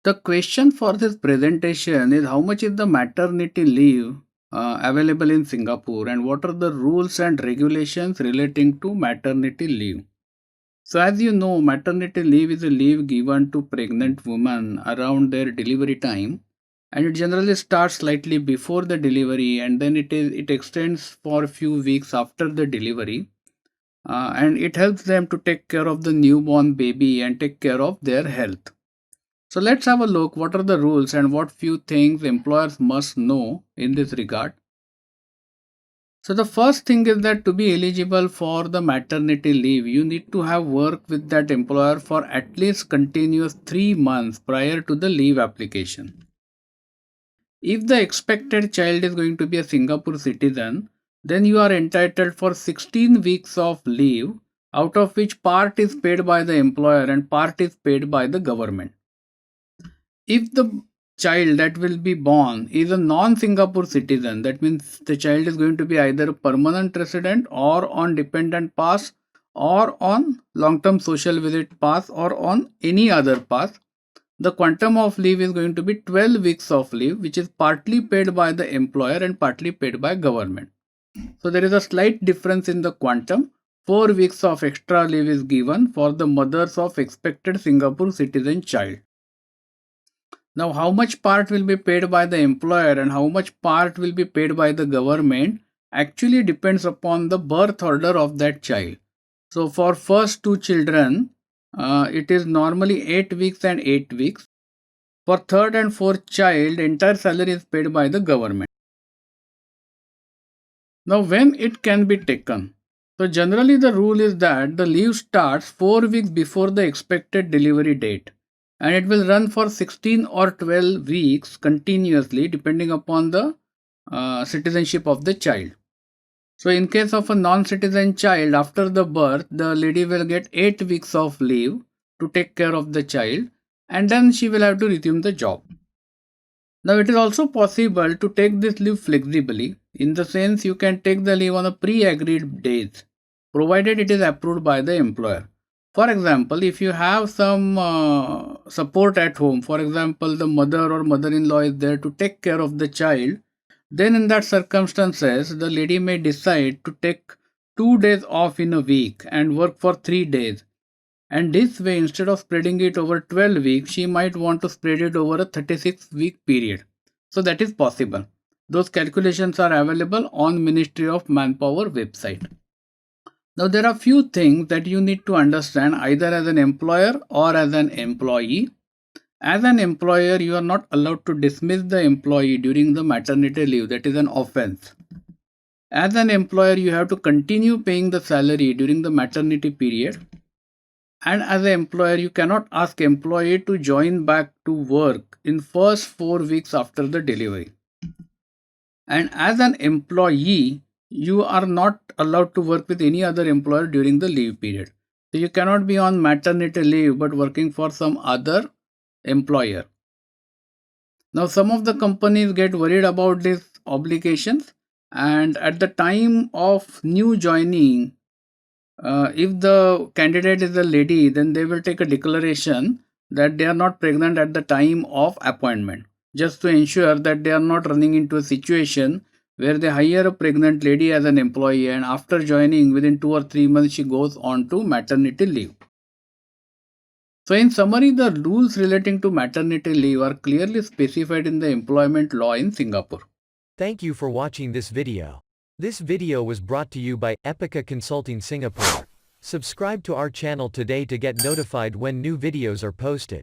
The question for this presentation is how much is the maternity leave available in Singapore and what are the rules and regulations relating to maternity leave. So, as you know, maternity leave is a leave given to pregnant women around their delivery time, and it generally starts slightly before the delivery, and then it extends for a few weeks after the delivery, and it helps them to take care of the newborn baby and take care of their health. So let's have a look what are the rules and what few things employers must know in this regard. So the first thing is that to be eligible for the maternity leave, you need to have worked with that employer for at least continuous 3 months prior to the leave application. If the expected child is going to be a Singapore citizen, then you are entitled for 16 weeks of leave, out of which part is paid by the employer and part is paid by the government. If the child that will be born is a non-Singapore citizen, that means the child is going to be either a permanent resident or on dependent pass or on long-term social visit pass or on any other pass, the quantum of leave is going to be 12 weeks of leave, which is partly paid by the employer and partly paid by government. So there is a slight difference in the quantum. 4 weeks of extra leave is given for the mothers of expected Singapore citizen child. Now, how much part will be paid by the employer and how much part will be paid by the government actually depends upon the birth order of that child. So, for first two children, it is normally 8 weeks and 8 weeks. For third and fourth child, entire salary is paid by the government. Now, when it can be taken? So, generally, the rule is that the leave starts 4 weeks before the expected delivery date, and it will run for 16 or 12 weeks continuously depending upon the citizenship of the child. So, in case of a non citizen child, after the birth, the lady will get 8 weeks of leave to take care of the child, and then she will have to resume the job. Now, it is also possible to take this leave flexibly, in the sense you can take the leave on a pre agreed days, provided it is approved by the employer. For example, if you have some support at home, for example, the mother or mother in law is there to take care of the child, then in that circumstances, the lady may decide to take 2 days off in a week and work for 3 days. And this way, instead of spreading it over 12 weeks, she might want to spread it over a 36-week period. So that is possible. Those calculations are available on Ministry of Manpower website. Now there are few things that you need to understand either as an employer or as an employee. As an employer, you are not allowed to dismiss the employee during the maternity leave. That is an offense. As an employer, you have to continue paying the salary during the maternity period. And as an employer, you cannot ask employee to join back to work in first 4 weeks after the delivery. And as an employee, you are not allowed to work with any other employer during the leave period. So you cannot be on maternity leave but working for some other employer. Now, some of the companies get worried about these obligations, and at the time of new joining, if the candidate is a lady, then they will take a declaration that they are not pregnant at the time of appointment, just to ensure that they are not running into a situation where they hire a pregnant lady as an employee and after joining within 2 or 3 months she goes on to maternity leave. So, in summary, the rules relating to maternity leave are clearly specified in the employment law in Singapore. Thank you for watching this video. This video was brought to you by Epica Consulting Singapore. Subscribe to our channel today to get notified when new videos are posted.